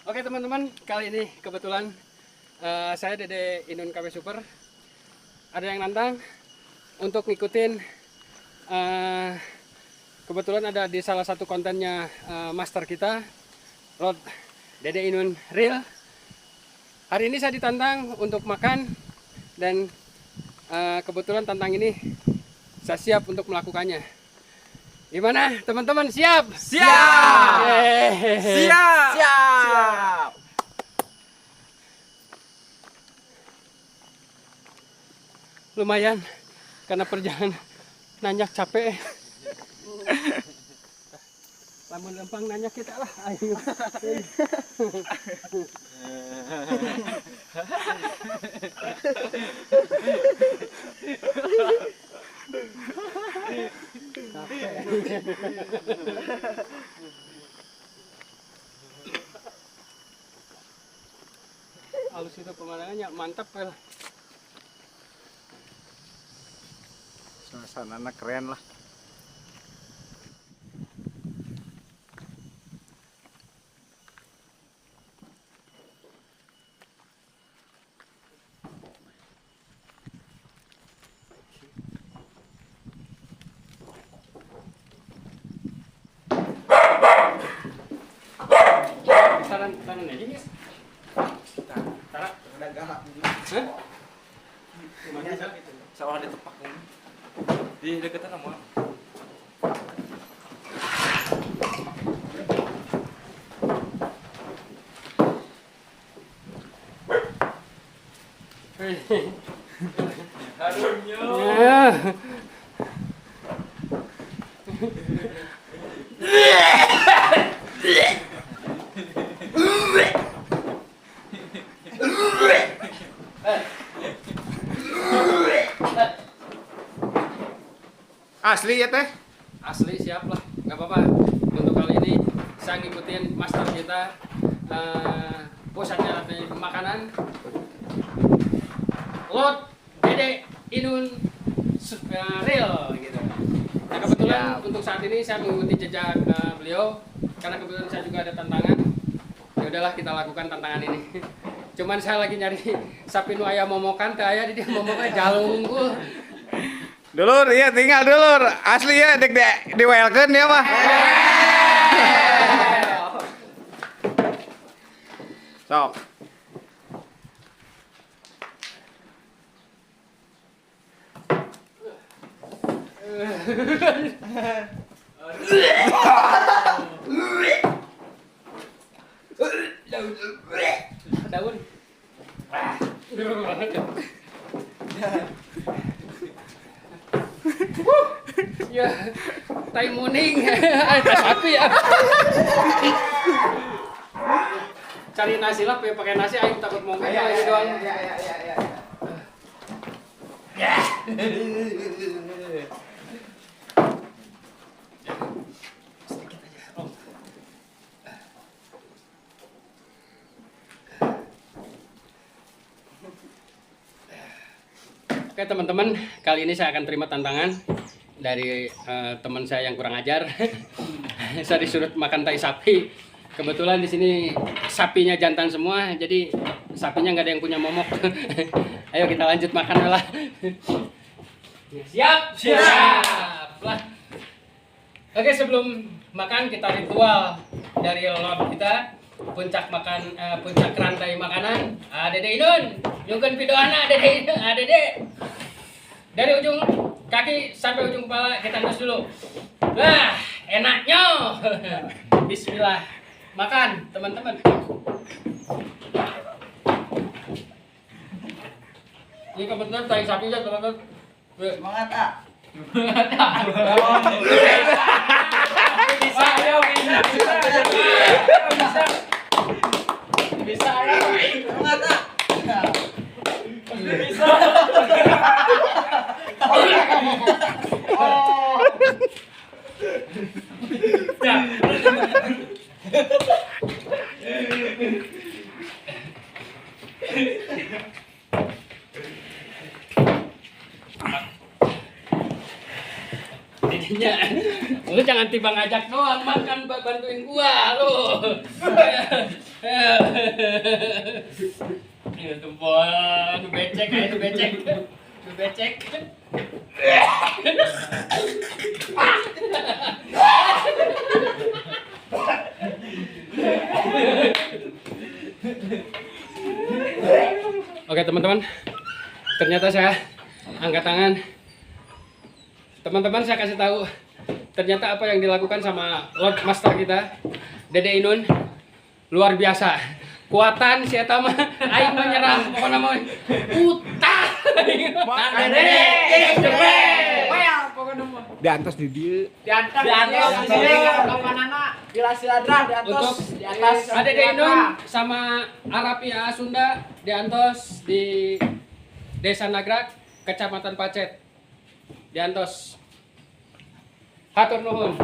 Oke teman-teman, kali ini kebetulan saya Dede Inun KW Super ada yang nantang untuk ngikutin kebetulan ada di salah satu kontennya master kita Rod Dede Inun Real. Hari ini saya ditantang untuk makan dan kebetulan tantang ini saya siap untuk melakukannya. Gimana teman-teman, siap? Siap! Yeay. Siap! Siap! Lumayan karena perjalanan nanyak capek. Lamun lempang nanyak kita lah, ayo. Halus itu pemandangannya mantap ya. Suasananya keren lah. Saran aja guys. Tara, Udah galak. hah? Gimana sih? Seolah ditepak di deketan sama. Aduhnya. Ya. Asli ya teh? Asli siap lah, nggak apa-apa. Untuk kali ini saya ngikutin master kita pusatnya latihan makanan Rod Dede Inun Real gitu. Nah kebetulan untuk saat ini saya mengikuti jejak beliau karena kebetulan saya juga ada tantangan. Ya udahlah kita lakukan tantangan ini. Cuman saya lagi nyari sapi nu aya momokan teh aya di dia momoknya jalung unggul. Dulur, iya tinggal dulur. Asli ya, dek di welcome ya mah. Sok. Daun. Ya, tai muning, tas sapi ya. Cari nasi lah, pakai nasi, ayo takut mau ini doang. Oke teman-teman, kali ini saya akan terima tantangan dari teman saya yang kurang ajar. Saya disuruh makan tai sapi. Kebetulan di sini sapinya jantan semua, jadi sapinya nggak ada yang punya momok. Ayo kita lanjut makan lah. Siap? Siap lah. Oke, sebelum makan kita ritual dari Lord kita. Puncak makan, puncak rantai makanan. Dede Inun, nyungkeun pidoana Dede Inun, Dede. Dari ujung kaki sampai ujung kepala kita nus dulu. Wah, enaknya. Bismillah. Makan, teman-teman. Ini kebetulan tai sapinya, teman-teman. Semangat ah. Bisa ya, bisa ya. Semangat ah. Bisa. Jadinya lu jangan tiba ngajak doang makan bantuin gua lu. Ini tumpah, nu becek, nu becek. Nu becek. Oke teman-teman, ternyata saya angkat tangan. Teman-teman saya kasih tahu, ternyata apa yang dilakukan sama Lord Master kita, Dede Inun, luar biasa. Kuatan si eta mah aing menyerah pokona mah utah. Dede Di atas di dia. Di atas di sini kapanana Villa Siladra di atas untuk di atas Dede Inun sama Arapia Sunda di Antos di Desa Nagrak, Kecamatan Pacet. Di Antos. Hatur nuhun.